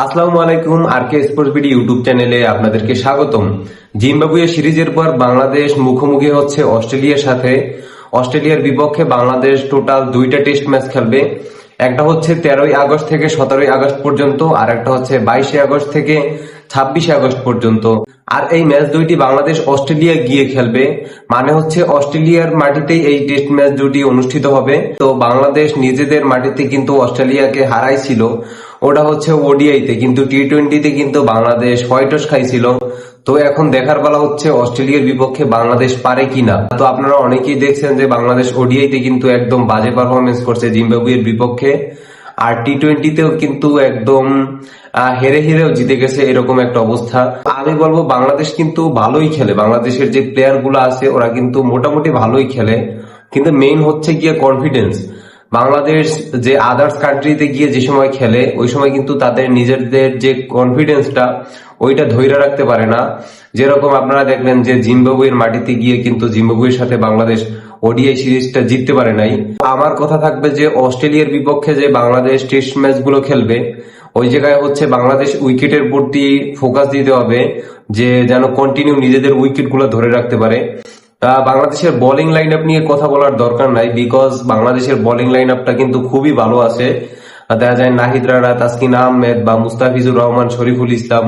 আসসালামু আলাইকুম। আর কে sports BD YouTube চ্যানেলে আপনাদেরকে স্বাগতম। জিম্বাবুয়ে সিরিজের পর বাংলাদেশ মুখোমুখি হচ্ছে অস্ট্রেলিয়ার সাথে। অস্ট্রেলিয়ার বিপক্ষে বাংলাদেশ টোটাল দুইটা টেস্ট ম্যাচ খেলবে। একটা হচ্ছে 13ই আগস্ট থেকে 17ই আগস্ট পর্যন্ত, আর একটা হচ্ছে 22শে আগস্ট থেকে 26শে আগস্ট পর্যন্ত। আর এই ম্যাচ দুইটি বাংলাদেশ অস্ট্রেলিয়া গিয়ে খেলবে, মানে হচ্ছে অস্ট্রেলিয়ার মাটিতেই এই টেস্ট ম্যাচ দুটি অনুষ্ঠিত হবে। তো বাংলাদেশ নিজেদের মাটিতে কিন্তু অস্ট্রেলিয়াকে হারাইছিল, ওটা হচ্ছে ওডিআইতে, কিন্তু টি-20তে কিন্তু বাংলাদেশ হোয়াইটওয়াশ খাইছিল। তো এখন দেখার বেলা হচ্ছে অস্ট্রেলিয়ার বিপক্ষে বাংলাদেশ পারে কিনা। তো আপনারা অনেকেই দেখছেন যে বাংলাদেশ ওডিআইতে কিন্তু একদম বাজে পারফরমেন্স করছে জিম্বাবুয়ের বিপক্ষে, আর টি-20তেও কিন্তু একদম হেরে হেরেও জিতে গেছে, এরকম একটা অবস্থা। আমি বলবো বাংলাদেশ কিন্তু ভালোই খেলে, বাংলাদেশের যে প্লেয়ার গুলো আছে ওরা কিন্তু মোটামুটি ভালোই খেলে, কিন্তু মেইন হচ্ছে গিয়ে কনফিডেন্স। বাংলাদেশ যে আদার্স কান্ট্রিতে গিয়ে যে সময় খেলে ওই সময় কিন্তু তাদের নিজেদের যে কনফিডেন্সটা ওইটা ধইরা রাখতে পারে না। যেরকম আপনারা দেখলেন যে জিম্বাবুয়ের মাটিতে গিয়ে কিন্তু জিম্বাবুয়ের সাথে বাংলাদেশ ওডিআই সিরিজটা জিততে পারে নাই। আমার কথা থাকবে যে অস্ট্রেলিয়ার বিপক্ষে যে বাংলাদেশ টেস্ট ম্যাচ গুলো খেলবে ওই জায়গায় হচ্ছে বাংলাদেশ উইকেটের প্রতি ফোকাস দিতে হবে, যে যেন কন্টিনিউ নিজেদের উইকেট গুলো ধরে রাখতে পারে। বাংলাদেশের বোলিং লাইন আপ নিয়ে কথা বলার দরকার নাই, বিকজ বাংলাদেশের বোলিং লাইন আপটা কিন্তু খুবই ভালো আছে। দেখা যায় নাহিদ রানা, তাসকিন আহমেদ বা মুস্তাফিজুর রহমান, শরীফুল ইসলাম।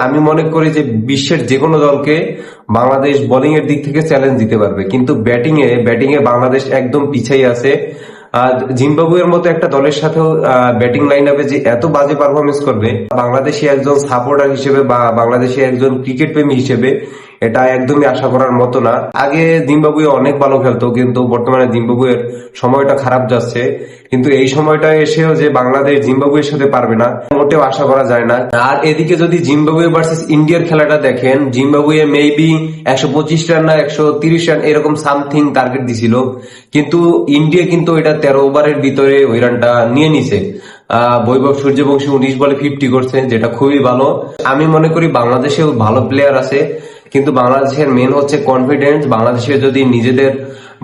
আমি মনে করি যে বিশ্বের যে কোনো দলকে বাংলাদেশ বোলিং এর দিক থেকে চ্যালেঞ্জ দিতে পারবে, কিন্তু ব্যাটিং এ বাংলাদেশ একদম পিছাই আছে। জিম্বাবুয়ের মতো একটা দলের সাথেও ব্যাটিং লাইন আপে যে এত বাজে পারফরমেন্স করবে, বাংলাদেশি একজন সাপোর্টার হিসেবে বা বাংলাদেশি একজন ক্রিকেট প্রেমী হিসেবে এটা একদমই আশা করার মতো না। আগে জিম্বাবুয়ে অনেক ভালো খেলতো, কিন্তু বর্তমানে জিম্বাবুয়ের সময়টা খারাপ যাচ্ছে। কিন্তু এই সময়টা এসেও যে বাংলাদেশ জিম্বাবুয়ের সাথে পারবে না মোটেও আশা করা যায় না। আর এদিকে যদি জিম্বাবুয়ে ভার্সেস ইন্ডিয়ার খেলাটা দেখেন, জিম্বাবুয়ে মেবি 125 রান না 130 রান এরকম সামথিং টার্গেট দিছিল, কিন্তু ইন্ডিয়া কিন্তু এটা 13 ওভারের ভিতরে ওই রানটা নিয়ে নিছে। বৈভব সূর্যবংশী 19 বলে 50 করছে, যেটা খুবই ভালো। আমি মনে করি বাংলাদেশেও ভালো প্লেয়ার আছে, কিন্তু বাংলাদেশের মেন হচ্ছে কনফিডেন্স। বাংলাদেশের যদি নিজেদের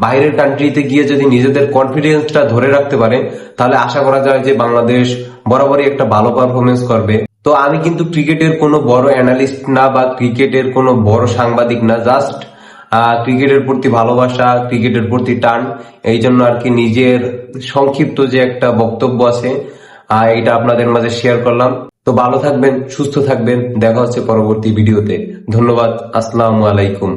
বাইরের কান্ট্রিতে গিয়ে যদি নিজেদের কনফিডেন্সটা ধরে রাখতে পারে তাহলে আশা করা যায় যে বাংলাদেশ বরাবরই একটা ভালো পারফরমেন্স করবে। তো আমি কিন্তু ক্রিকেটের কোনো বড় অ্যানালিস্ট না বা ক্রিকেটের কোনো বড় সাংবাদিক না, জাস্ট ক্রিকেটের প্রতি ভালোবাসা, ক্রিকেটের প্রতি টান, এই জন্য আর কি নিজের সংক্ষিপ্ত যে একটা বক্তব্য আছে এটা আপনাদের মাঝে শেয়ার করলাম। তো ভালো থাকবেন, সুস্থ থাকবেন, দেখা হচ্ছে পরবর্তী ভিডিওতে। ধন্যবাদ। আসসালামু আলাইকুম।